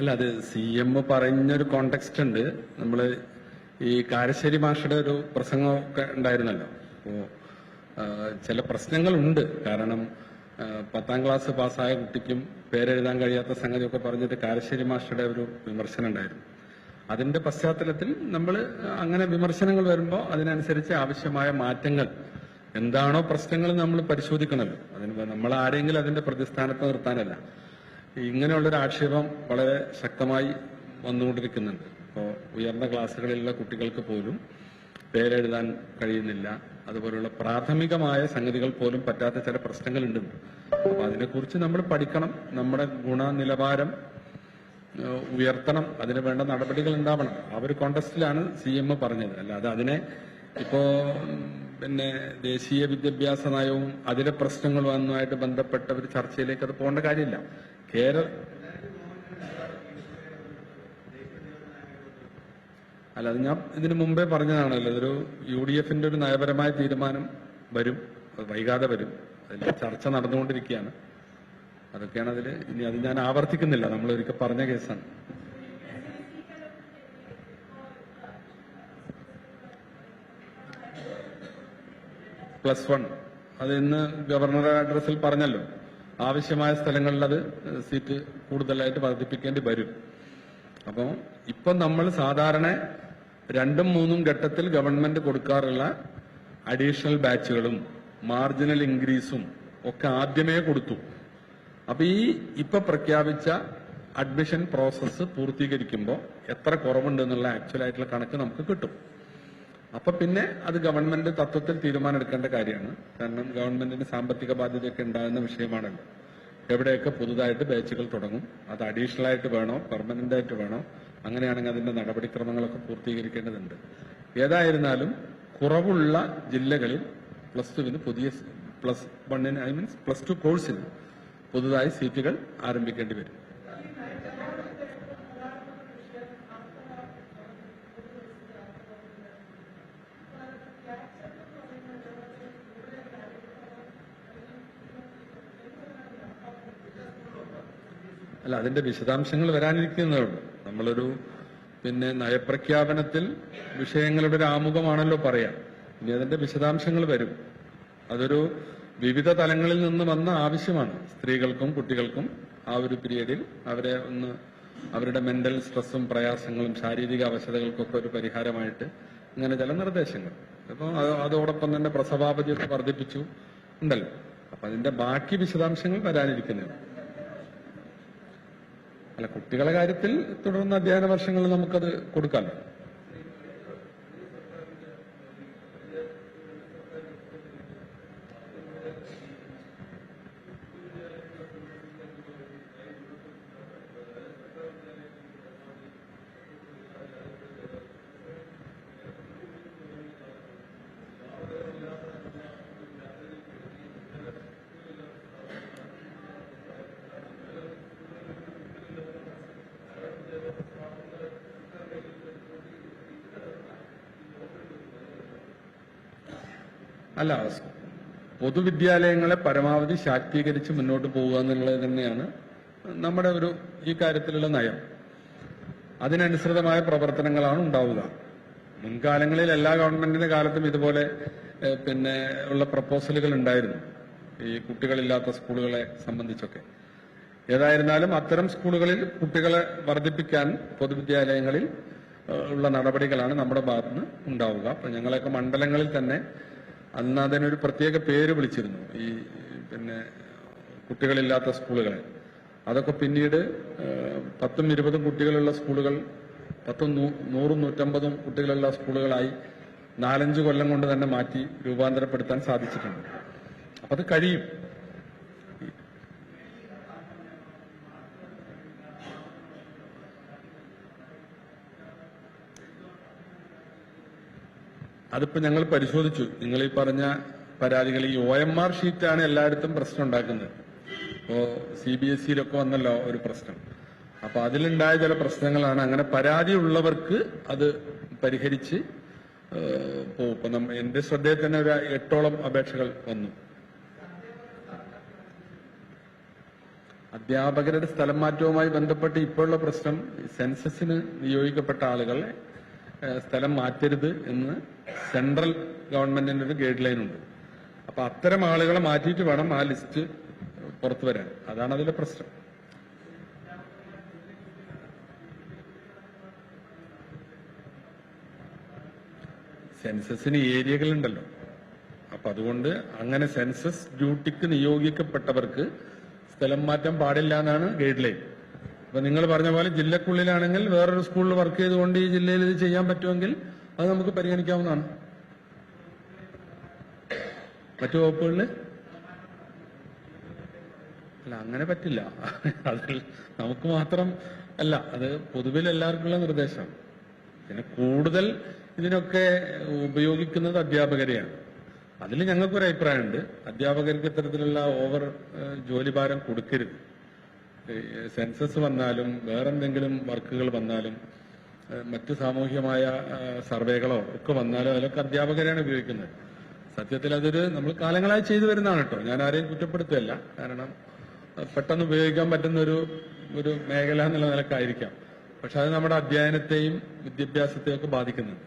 അല്ല, അത് CM പറഞ്ഞൊരു കോണ്ടെക്സ്റ്റ് ഉണ്ട്. നമ്മൾ ഈ കാരശ്ശേരി മാഷയുടെ ഒരു പ്രസംഗമൊക്കെ ഉണ്ടായിരുന്നല്ലോ. അപ്പോൾ ചില പ്രശ്നങ്ങളുണ്ട്. കാരണം 10ാം ക്ലാസ് പാസ്സായ കുട്ടിക്കും പേരെഴുതാൻ കഴിയാത്ത സംഗതിയൊക്കെ പറഞ്ഞിട്ട് കാരശ്ശേരി മാഷയുടെ ഒരു വിമർശനം ഉണ്ടായിരുന്നു. അതിന്റെ പശ്ചാത്തലത്തിൽ നമ്മൾ അങ്ങനെ വിമർശനങ്ങൾ വരുമ്പോൾ അതിനനുസരിച്ച് ആവശ്യമായ മാറ്റങ്ങൾ എന്താണോ പ്രശ്നങ്ങൾ നമ്മൾ പരിശോധിക്കണമല്ലോ. അതിന് നമ്മൾ ആരെങ്കിലും അതിന്റെ പ്രതിസ്ഥാനത്ത് നിർത്താനല്ല. ഇങ്ങനെയുള്ളൊരു ആക്ഷേപം വളരെ ശക്തമായി വന്നുകൊണ്ടിരിക്കുന്നുണ്ട്. ഇപ്പോൾ ഉയർന്ന ക്ലാസ്സുകളിലുള്ള കുട്ടികൾക്ക് പോലും പേരെഴുതാൻ കഴിയുന്നില്ല. അതുപോലുള്ള പ്രാഥമികമായ സംഗതികൾ പോലും പറ്റാത്ത ചില പ്രശ്നങ്ങളുണ്ട്. അപ്പൊ അതിനെക്കുറിച്ച് നമ്മൾ പഠിക്കണം. നമ്മുടെ ഗുണനിലവാരം ഉയർത്തണം. അതിന് വേണ്ട നടപടികൾ ഉണ്ടാവണം. ആ ഒരു കോണ്ടസ്റ്റിലാണ് CM പറഞ്ഞത്. അല്ലാതെ അതിനെ ഇപ്പോ ദേശീയ വിദ്യാഭ്യാസ നയവും അതിലെ പ്രശ്നങ്ങളുമായിട്ട് ബന്ധപ്പെട്ട ഒരു ചർച്ചയിലേക്ക് അത് പോകേണ്ട കാര്യമില്ല. അല്ല, അത് ഞാൻ ഇതിനു മുമ്പേ പറഞ്ഞതാണല്ലോ. ഇതൊരു UDFന്റെ ഒരു നയപരമായ തീരുമാനം വരും, വൈകാതെ വരും. അതിൽ ചർച്ച നടന്നുകൊണ്ടിരിക്കുകയാണ്. അതൊക്കെയാണ് അതിൽ. ഇനി അത് ഞാൻ ആവർത്തിക്കുന്നില്ല, നമ്മൾ ഒരിക്കൽ പറഞ്ഞ കേസാണ്. +1 അത് ഇന്ന് ഗവർണറുടെ അഡ്രസ്സിൽ പറഞ്ഞല്ലോ. ആവശ്യമായ സ്ഥലങ്ങളിൽ അത് സീറ്റ് കൂടുതലായിട്ട് വർദ്ധിപ്പിക്കേണ്ടി വരും. അപ്പോൾ ഇപ്പം നമ്മൾ സാധാരണ 2ഉം 3ഉം ഘട്ടത്തിൽ ഗവൺമെന്റ് കൊടുക്കാറുള്ള അഡീഷണൽ ബാച്ചുകളും മാർജിനൽ ഇൻക്രീസും ഒക്കെ ആദ്യമേ കൊടുത്തു. അപ്പൊ ഈ ഇപ്പൊ പ്രഖ്യാപിച്ച അഡ്മിഷൻ പ്രോസസ്സ് പൂർത്തീകരിക്കുമ്പോൾ എത്ര കുറവുണ്ട് എന്നുള്ള ആക്ച്വൽ ആയിട്ടുള്ള കണക്ക് നമുക്ക് കിട്ടും. അപ്പൊ പിന്നെ അത് ഗവൺമെന്റ് തത്വത്തിൽ തീരുമാനമെടുക്കേണ്ട കാര്യമാണ്. കാരണം ഗവൺമെന്റിന് സാമ്പത്തിക ബാധ്യതയൊക്കെ ഉണ്ടാകുന്ന വിഷയമാണല്ലോ. എവിടെയൊക്കെ പുതുതായിട്ട് ബാച്ചുകൾ തുടങ്ങും, അത് അഡീഷണൽ ആയിട്ട് വേണോ പെർമനന്റ് ആയിട്ട് വേണോ, അങ്ങനെയാണെങ്കിൽ അതിന്റെ നടപടിക്രമങ്ങളൊക്കെ പൂർത്തീകരിക്കേണ്ടതുണ്ട്. ഏതായിരുന്നാലും കുറവുള്ള ജില്ലകളിൽ +2 പുതിയ +1 +2 കോഴ്സിന് പുതുതായി സീറ്റുകൾ ആരംഭിക്കേണ്ടി വരും. അല്ല, അതിന്റെ വിശദാംശങ്ങൾ വരാനിരിക്കുന്നതേ ഉള്ളൂ. നമ്മളൊരു നയപ്രഖ്യാപനത്തിൽ വിഷയങ്ങളുടെ ഒരു ആമുഖമാണല്ലോ പറയാം. ഇനി അതിന്റെ വിശദാംശങ്ങൾ വരും. അതൊരു വിവിധ തലങ്ങളിൽ നിന്ന് വന്ന ആവശ്യമാണ്. സ്ത്രീകൾക്കും കുട്ടികൾക്കും ആ ഒരു പീരീഡിൽ അവരുടെ മെന്റൽ സ്ട്രെസ്സും പ്രയാസങ്ങളും ശാരീരിക അവശതകൾക്കൊക്കെ ഒരു പരിഹാരമായിട്ട് ഇങ്ങനെ ചില നിർദ്ദേശങ്ങൾ. അപ്പോൾ അതോടൊപ്പം തന്നെ പ്രസവാവധിയൊക്കെ വർദ്ധിപ്പിച്ചു ഉണ്ടല്ലോ. അപ്പൊ അതിന്റെ ബാക്കി വിശദാംശങ്ങൾ വരാനിരിക്കുന്നതാണ്. അല്ല, കുട്ടികളുടെ കാര്യത്തിൽ തുടർന്ന് അധ്യയന വർഷങ്ങളിൽ നമുക്കത് കൊടുക്കാമല്ലോ. അല്ല, പൊതുവിദ്യാലയങ്ങളെ പരമാവധി ശാക്തീകരിച്ച് മുന്നോട്ട് പോകുക എന്നുള്ളത് തന്നെയാണ് നമ്മുടെ ഈ കാര്യത്തിലുള്ള നയം. അതിനനുസൃതമായ പ്രവർത്തനങ്ങളാണ് ഉണ്ടാവുക. മുൻകാലങ്ങളിൽ എല്ലാ ഗവൺമെന്റിന്റെ കാലത്തും ഇതുപോലെ ഉള്ള പ്രപ്പോസലുകൾ ഉണ്ടായിരുന്നു, ഈ കുട്ടികളില്ലാത്ത സ്കൂളുകളെ സംബന്ധിച്ചൊക്കെ. ഏതായിരുന്നാലും അത്തരം സ്കൂളുകളിൽ കുട്ടികളെ വർദ്ധിപ്പിക്കാൻ പൊതുവിദ്യാലയങ്ങളിൽ ഉള്ള നടപടികളാണ് നമ്മുടെ ഭാഗത്തുനിന്ന് ഉണ്ടാവുക. അപ്പൊ ഞങ്ങളൊക്കെ മണ്ഡലങ്ങളിൽ തന്നെ അന്ന് അതിനൊരു പ്രത്യേക പേര് വിളിച്ചിരുന്നു, ഈ കുട്ടികളില്ലാത്ത സ്കൂളുകളെ. അതൊക്കെ പിന്നീട് 10ഉം 20ഉം കുട്ടികളുള്ള സ്കൂളുകൾ 10ഉം 100ഉം 150ഉം കുട്ടികളുള്ള സ്കൂളുകളായി 4-5 കൊല്ലം കൊണ്ട് തന്നെ മാറ്റി രൂപാന്തരപ്പെടുത്താൻ സാധിച്ചിട്ടുണ്ട്. അപ്പൊ അത് കഴിയും. അതിപ്പോ ഞങ്ങൾ പരിശോധിച്ചു. നിങ്ങൾ ഈ പറഞ്ഞ പരാതികൾ, ഈ OMR ഷീറ്റാണ് എല്ലായിടത്തും പ്രശ്നം ഉണ്ടാക്കുന്നത്. ഇപ്പോ CBSEയിലൊക്കെ വന്നല്ലോ ഒരു പ്രശ്നം. അപ്പൊ അതിലുണ്ടായ ചില പ്രശ്നങ്ങളാണ്. അങ്ങനെ പരാതി ഉള്ളവർക്ക് അത് പരിഹരിച്ച് പോകും. എന്റെ ശ്രദ്ധയിൽ തന്നെ ഒരു 8ഓളം അപേക്ഷകൾ വന്നു. അധ്യാപകരുടെ സ്ഥലം മാറ്റവുമായി ബന്ധപ്പെട്ട് ഇപ്പോഴുള്ള പ്രശ്നം സെൻസസിന് നിയോഗിക്കപ്പെട്ട ആളുകളെ സ്ഥലം മാറ്റരുത് എന്ന് സെൻട്രൽ ഗവൺമെന്റിന്റെ ഒരു ഗൈഡ് ലൈൻ ഉണ്ട്. അപ്പൊ അത്തരം ആളുകളെ മാറ്റിയിട്ട് വേണം ആ ലിസ്റ്റ് പുറത്തു വരാൻ. അതാണ് അതിലെ പ്രശ്നം. സെൻസസിന് ഏരിയകളുണ്ടല്ലോ. അപ്പൊ അതുകൊണ്ട് അങ്ങനെ സെൻസസ് ഡ്യൂട്ടിക്ക് നിയോഗിക്കപ്പെട്ടവർക്ക് സ്ഥലം മാറ്റം പാടില്ല എന്നാണ് ഗൈഡ് ലൈൻ. അപ്പൊ നിങ്ങൾ പറഞ്ഞ പോലെ ജില്ലക്കുള്ളിലാണെങ്കിൽ വേറൊരു സ്കൂളിൽ വർക്ക് ചെയ്തുകൊണ്ട് ഈ ജില്ലയിൽ ഇത് ചെയ്യാൻ പറ്റുമെങ്കിൽ അത് നമുക്ക് പരിഗണിക്കാവുന്നതാണ്. മറ്റു വകുപ്പുകളിൽ അല്ല, അങ്ങനെ പറ്റില്ല. അതിൽ നമുക്ക് മാത്രം അല്ല, അത് പൊതുവിൽ എല്ലാവർക്കുള്ള നിർദ്ദേശമാണ്. പിന്നെ കൂടുതൽ ഇതിനൊക്കെ ഉപയോഗിക്കുന്നത് അധ്യാപകരെയാണ്. അതിൽ ഞങ്ങൾക്കൊരു അഭിപ്രായമുണ്ട്. അധ്യാപകർക്ക് ഇത്തരത്തിലുള്ള ഓവർ ജോലിഭാരം കൊടുക്കരുത്. സെൻസസ് വന്നാലും വേറെന്തെങ്കിലും വർക്കുകൾ വന്നാലും മറ്റു സാമൂഹ്യമായ സർവേകളോ ഒക്കെ വന്നാലും അതിലൊക്കെ അധ്യാപകരെയാണ് ഉപയോഗിക്കുന്നത്. സത്യത്തിൽ അതൊരു നമ്മൾ കാലങ്ങളായി ചെയ്തു വരുന്നതാണ് കേട്ടോ. ഞാൻ ആരെയും കുറ്റപ്പെടുത്തുകയല്ല. കാരണം പെട്ടെന്ന് ഉപയോഗിക്കാൻ പറ്റുന്ന ഒരു മേഖല എന്നുള്ള നിലക്കായിരിക്കാം. പക്ഷെ അത് നമ്മുടെ അധ്യയനത്തെയും വിദ്യാഭ്യാസത്തെയും ഒക്കെ ബാധിക്കുന്നുണ്ട്.